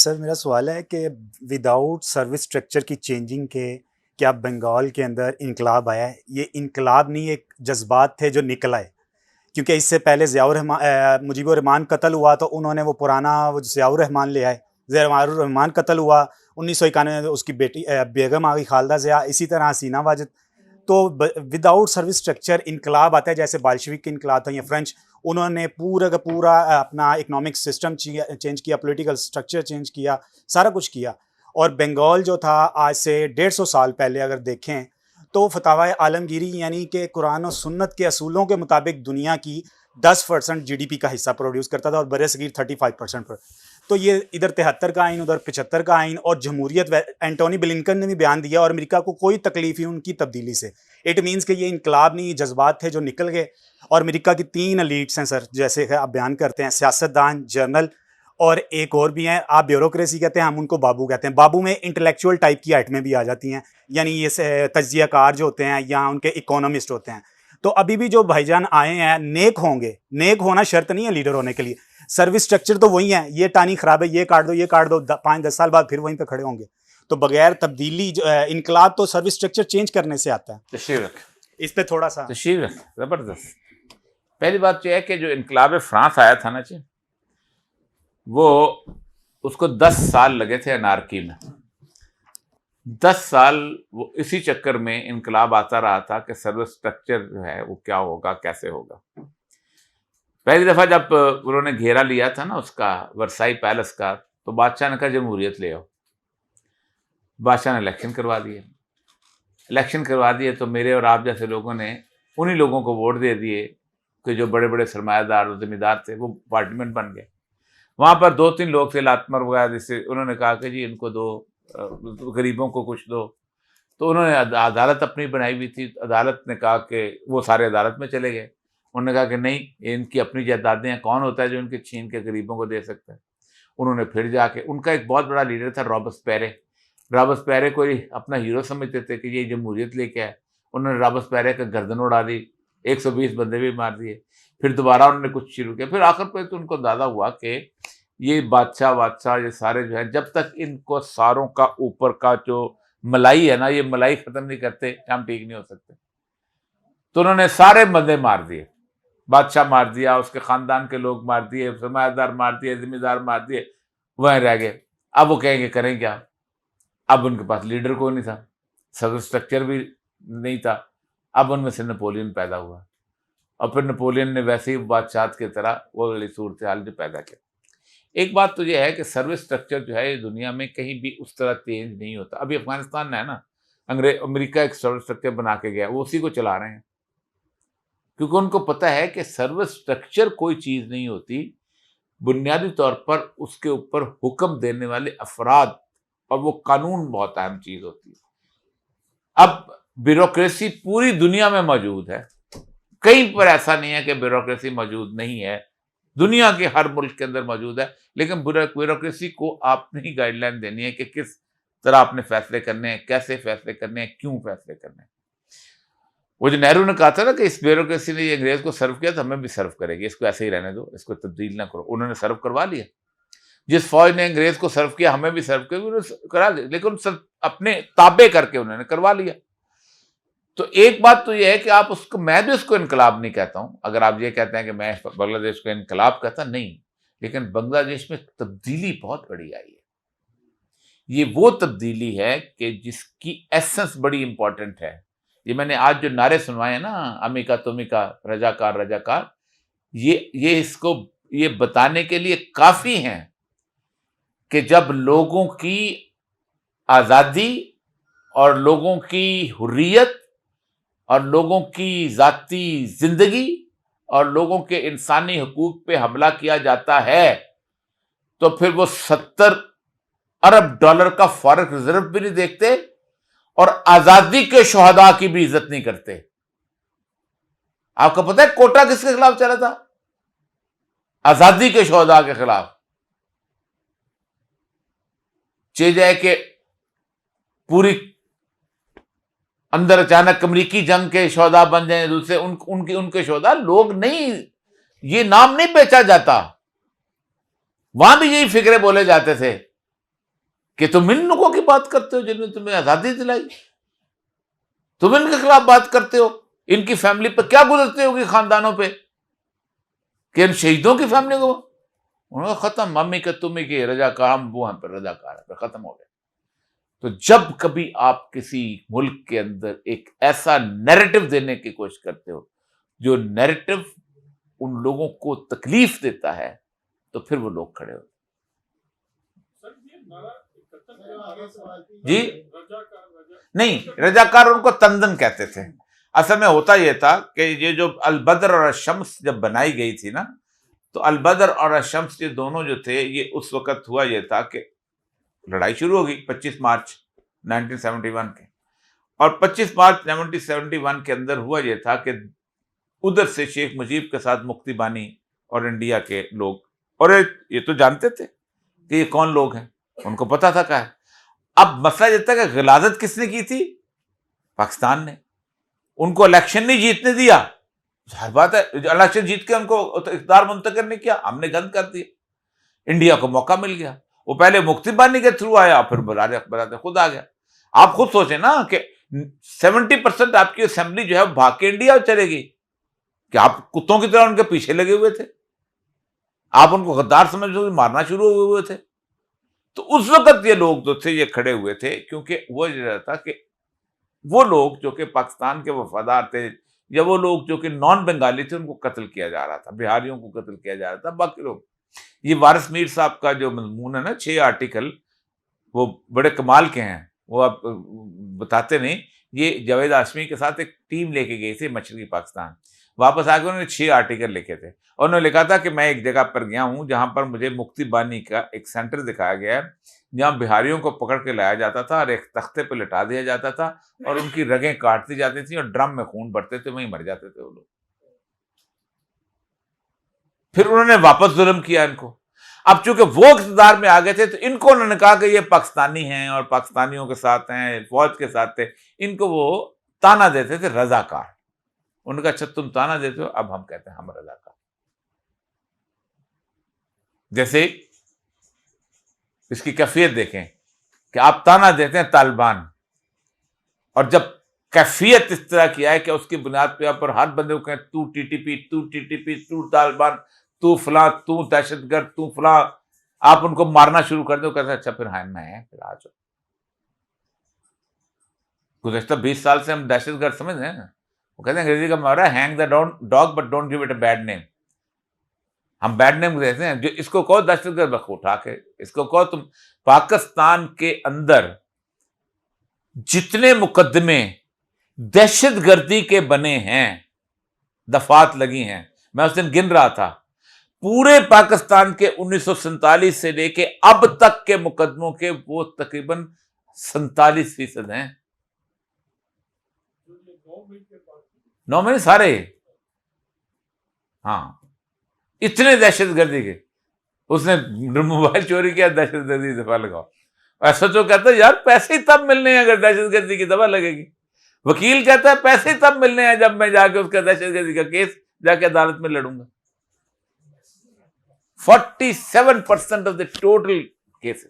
سر میرا سوال ہے کہ وداؤٹ سروس اسٹرکچر کی چینجنگ کے کیا بنگال کے اندر انقلاب آیا ہے؟ یہ انقلاب نہیں، ایک جذبات تھے جو نکل آئے، کیونکہ اس سے پہلے ضیاء الرحمان مجیب الرحمان قتل ہوا تو انہوں نے وہ پرانا ضیاء الرحمان لے آئے. ضیاء الرحمان قتل ہوا 1991 میں، اس کی بیٹی بیگم آ گئی خالدہ ضیاء، اسی طرح حسینہ واجد. تو وداؤٹ سروس اسٹرکچر انقلاب آتا ہے، جیسے بالشوک کے انقلاب تھا یا فرینچ، انہوں نے پورا کا پورا اپنا اکنامک سسٹم چینج کیا، پولیٹیکل اسٹرکچر چینج کیا، سارا کچھ کیا. اور بنگال جو تھا آج سے 150 سال پہلے اگر دیکھیں تو فتاوی عالمگیری یعنی کہ قرآن و سنت کے اصولوں کے مطابق دنیا کی 10% جی ڈی پی کا حصہ پروڈیوس کرتا تھا اور بر صغیر 35% پر. تو یہ ادھر 73 کا آئین، ادھر 75 کا آئین، اور جمہوریت اینٹونی بلنکن نے بھی بیان دیا اور امریکہ کو کوئی تکلیف ہی ان کی تبدیلی سے. اٹ مینس کہ یہ انقلاب نہیں، یہ جذبات تھے جو نکل گئے. اور امریکہ کی 3 ایلیٹس ہیں سر، جیسے کہ آپ بیان کرتے ہیں، سیاستدان، جرنل، اور ایک اور بھی ہیں، آپ بیوروکریسی کہتے ہیں، ہم ان کو بابو کہتے ہیں. بابو میں انٹلیکچوئل ٹائپ کی آئٹمیں بھی آ جاتی ہیں، یعنی یہ تجزیہ کار جو ہوتے ہیں یا ان کے اکونومسٹ ہوتے ہیں. تو ابھی بھی جو بھائی جان آئے ہیں نیک ہوں گے، نیک ہونا شرط نہیں ہے لیڈر ہونے کے لیے. سروس اسٹرکچر تو وہی ہے، یہ ٹانی خراب ہے، یہ کاٹ دو، یہ کاٹ دو، 5-10 سال بعد پھر وہیں پہ کھڑے ہوں گے. تو بغیر تبدیلی انقلاب تو سروس اسٹرکچر چینج کرنے سے آتا ہے. اس پہ تھوڑا سا زبردست. پہلی بات یہ ہے کہ جو انقلاب فرانس آیا تھا نا جی، وہ اس کو 10 سال لگے تھے انارکی میں. 10 سال وہ اسی چکر میں انقلاب آتا رہا تھا کہ سروس اسٹرکچر جو ہے وہ کیا ہوگا، کیسے ہوگا. پہلی دفعہ جب انہوں نے گھیرا لیا تھا نا اس کا ورسائی پیلس کا، تو بادشاہ نے کہا جمہوریت لے آؤ. بادشاہ نے الیکشن کروا دیے تو میرے اور آپ جیسے لوگوں نے انہی لوگوں کو ووٹ دے دیے کہ جو بڑے بڑے سرمایہ دار اور زمیندار تھے وہ پارلیمنٹ بن گئے. وہاں پر 2-3 لوگ تھے لاتمر وغیرہ، جس سے انہوں نے کہا کہ جی ان کو دو، غریبوں کو کچھ دو. تو انہوں نے عدالت اپنی بنائی ہوئی تھی، عدالت نے کہا کہ وہ سارے عدالت میں چلے گئے. انہوں نے کہا کہ نہیں، ان کی اپنی جائیدادیں ہیں، کون ہوتا ہے جو ان کے چھین کے غریبوں کو دے سکتا ہے. انہوں نے پھر جا کے، ان کا ایک بہت بڑا لیڈر تھا رابسپیرے کو اپنا ہیرو سمجھتے تھے کہ یہ جمہوریت لے کے آئے. انہوں نے رابسپیرے کا گردن اڑا دی، 120 بندے بھی مار دیے. پھر دوبارہ انہوں نے کچھ شروع کیا. پھر آخر پہ تو ان کو اندازہ ہوا کہ یہ بادشاہ یہ سارے جو ہیں، جب تک ان کو ساروں کا اوپر کا جو ملائی ہے نا، یہ ملائی ختم نہیں کرتے ہم ٹھیک نہیں ہو سکتے. تو انہوں نے سارے بندے مار دیے، بادشاہ مار دیا، اس کے خاندان کے لوگ مار دیے، سرمایہ دار مار دیے، ذمہ دار مار دیے، وہیں رہ گئے. اب وہ کہیں گے کریں کیا؟ اب ان کے پاس لیڈر کوئی نہیں تھا، سروس اسٹرکچر بھی نہیں تھا. اب ان میں سے نپولین پیدا ہوا، اور پھر نپولین نے ویسے ہی بادشاہت کی طرح وہ والی صورتحال جو پیدا کی. ایک بات تو یہ ہے کہ سروس اسٹرکچر جو ہے دنیا میں کہیں بھی اس طرح چینج نہیں ہوتا. ابھی افغانستان میں ہے نا، امریکہ ایک سروس اسٹرکچر بنا کے گیا، وہ اسی کو چلا رہے ہیں، کیونکہ ان کو پتہ ہے کہ سروس اسٹرکچر کوئی چیز نہیں ہوتی، بنیادی طور پر اس کے اوپر حکم دینے والے افراد اور وہ قانون بہت اہم چیز ہوتی ہے. اب بیوروکریسی پوری دنیا میں موجود ہے، کہیں پر ایسا نہیں ہے کہ بیوروکریسی موجود نہیں ہے، دنیا کے ہر ملک کے اندر موجود ہے. لیکن بیوروکریسی کو آپ نے ہی گائیڈ لائن دینی ہے کہ کس طرح آپ نے فیصلے کرنے ہیں، کیسے فیصلے کرنے ہیں، کیوں فیصلے کرنے ہیں. وہ جو نہرو نے کہا تھا نا کہ اس بیوروکریسی نے یہ انگریز کو سرو کیا تو ہمیں بھی سرو کرے گی، اس کو ایسے ہی رہنے دو، اس کو تبدیل نہ کرو. انہوں نے سرو کروا لیا. جس فوج نے انگریز کو سرو کیا ہمیں بھی سرو کیا، انہوں نے کرا دیا، لیکن اپنے تابع کر کے انہوں نے کروا لیا. تو ایک بات تو یہ ہے کہ آپ اس کو، میں بھی اس کو انقلاب نہیں کہتا ہوں. اگر آپ یہ کہتے ہیں کہ میں بنگلہ دیش کو انقلاب کہتا نہیں، لیکن بنگلہ دیش میں تبدیلی بہت بڑی آئی ہے. یہ وہ تبدیلی ہے کہ جس کی ایسنس بڑی امپورٹنٹ ہے. یہ میں نے آج جو نعرے سنوائے ہیں نا، امیکا تمیکا، رجاکار رجاکار، یہ اس کو یہ بتانے کے لیے کافی ہیں کہ جب لوگوں کی آزادی اور لوگوں کی حریت اور لوگوں کی ذاتی زندگی اور لوگوں کے انسانی حقوق پہ حملہ کیا جاتا ہے تو پھر وہ $70 ارب کا فارغ ریزرو بھی نہیں دیکھتے اور آزادی کے شہداء کی بھی عزت نہیں کرتے. آپ کو پتہ ہے کوٹا کس کے خلاف چلا تھا؟ آزادی کے شہداء کے خلاف. چاہے جائے کہ پوری اندر اچانک امریکی جنگ کے شہداء بن جائیں دوسرے، ان کے شہداء لوگ نہیں، یہ نام نہیں بیچا جاتا. وہاں بھی یہی فکرے بولے جاتے تھے کہ تم ان لوگوں کی بات کرتے ہو جنہوں نے تمہیں آزادی دلائی، تم ان کے خلاف بات کرتے ہو، ان کی فیملی پہ کیا گزرتے ہوگی، خاندانوں پہ، کہ ان شہیدوں کی فیملی کو انہوں نے ختم، ممی کے تمہیں کی رضاکار، ہم وہ ہیں پہ رضاکار ہیں، پہ ختم ہو گئے۔ تو جب کبھی آپ کسی ملک کے اندر ایک ایسا نیریٹو دینے کی کوشش کرتے ہو جو نیریٹو ان لوگوں کو تکلیف دیتا ہے، تو پھر وہ لوگ کھڑے ہوتے جی نہیں، رضاکار ان کو تندن کہتے تھے۔ اصل میں ہوتا یہ تھا کہ یہ جو البدر اور الشمس جب بنائی گئی تھی نا، تو البدر اور الشمس یہ دونوں جو تھے، یہ اس وقت ہوا یہ تھا کہ لڑائی شروع ہو گئی 25 مارچ 1971 کے، اور 25 مارچ 1971 کے اندر ہوا یہ تھا کہ ادھر سے شیخ مجیب کے ساتھ مفتی بانی اور انڈیا کے لوگ، اور یہ تو جانتے تھے کہ یہ کون لوگ ہیں، ان کو پتا تھا کیا ہے۔ اب مسئلہ یہ تھا کہ غلاظت کس نے کی تھی؟ پاکستان نے۔ ان کو الیکشن نہیں جیتنے دیا، ہر بات ہے، الیکشن جیت کے ان کو اقتدار منتقل نہیں کیا، ہم نے گند کر دیا۔ انڈیا کو موقع مل گیا، وہ پہلے مفتی بانی کے تھرو آیا، پھر بلاتے خود آ گیا۔ آپ خود سوچیں نا کہ 70% آپ کی اسمبلی جو ہے وہ بھاگ کے انڈیا چلے گی، کہ آپ کتوں کی طرح ان کے پیچھے لگے ہوئے تھے، آپ ان کو غدار سمجھ مارنا شروع ہوئے تھے۔ تو اس وقت یہ لوگ جو تھے یہ کھڑے ہوئے تھے، کیونکہ وہ یہ تھا کہ وہ لوگ جو کہ پاکستان کے وفادار تھے، یا وہ لوگ جو کہ نان بنگالی تھے، ان کو قتل کیا جا رہا تھا، بہاریوں کو قتل کیا جا رہا تھا، باقی لوگ۔ یہ وارث میر صاحب کا جو مضمون ہے نا، 6 آرٹیکل، وہ بڑے کمال کے ہیں، وہ آپ بتاتے نہیں۔ یہ جاوید ہاشمی کے ساتھ ایک ٹیم لے کے گئی تھی مشرقی پاکستان، واپس آ کے انہوں نے 6 آرٹیکل لکھے تھے، اور انہوں نے لکھا تھا کہ میں ایک جگہ پر گیا ہوں جہاں پر مجھے مفتی بانی کا ایک سینٹر دکھایا گیا ہے، جہاں بہاریوں کو پکڑ کے لایا جاتا تھا اور ایک تختے پہ لٹا دیا جاتا تھا، اور ان کی رگیں کاٹ دی جاتی تھیں، اور ڈرم میں خون بھرتے تھے، وہیں مر جاتے تھے وہ لوگ۔ پھر انہوں نے واپس ظلم کیا ان کو۔ اب چونکہ وہ اقتدار میں آ گئے تھے، تو ان کو انہوں نے کہا کہ یہ پاکستانی ہیں اور پاکستانیوں کے ساتھ ہیں، فوج کے ساتھ تھے، ان کو وہ تانا دیتے تھے رضاکار۔ انہوں نے کہا اچھا تم تانا دیتے ہو، اب ہم کہتے ہیں ہم رضاکار۔ جیسے اس کی کیفیت دیکھیں کہ آپ تانا دیتے ہیں طالبان، اور جب کیفیت اس طرح کی ہے کہ اس کی بنیاد پہ پر ہر بندے کو کہیں تو ٹی ٹی پی، تو ٹی ٹی پی، تو طالبان، تو فلاں، تو دہشت گرد، تو فلاں، آپ ان کو مارنا شروع کر دو، کہتے ہیں اچھا پھر ہاں میں ہیں، پھر آ جاؤ۔ گزشتہ 20 سال سے ہم دہشت گرد سمجھ رہے ہیں، وہ کہتے ہیں انگریزی کا محاورہ ہے hang the dog but don't give it a bad name. ہم بیڈ نیم دیتے ہیں، جو اس کو کہو دہشت گرد بخو اٹھا کے، اس کو کہو تم۔ پاکستان کے اندر جتنے مقدمے دہشت گردی کے بنے ہیں، دفعات لگی ہیں، میں اس دن گن رہا تھا، پورے پاکستان کے 1947 سے لے کے اب تک کے مقدموں کے وہ تقریباً 47% ہیں۔ 9 میں سارے، ہاں، اتنے دہشت گردی کے۔ اس نے موبائل چوری کیا، دہشت گردی کی دفعہ لگاؤ۔ ایسا تو کہتا ہے یار پیسے ہی تب ملنے ہیں اگر دہشت گردی کی دفعہ لگے گی۔ وکیل کہتا ہے پیسے ہی تب ملنے ہیں جب میں جا کے اس کا دہشت گردی کا کیس جا کے عدالت میں لڑوں گا۔ 47% of the total cases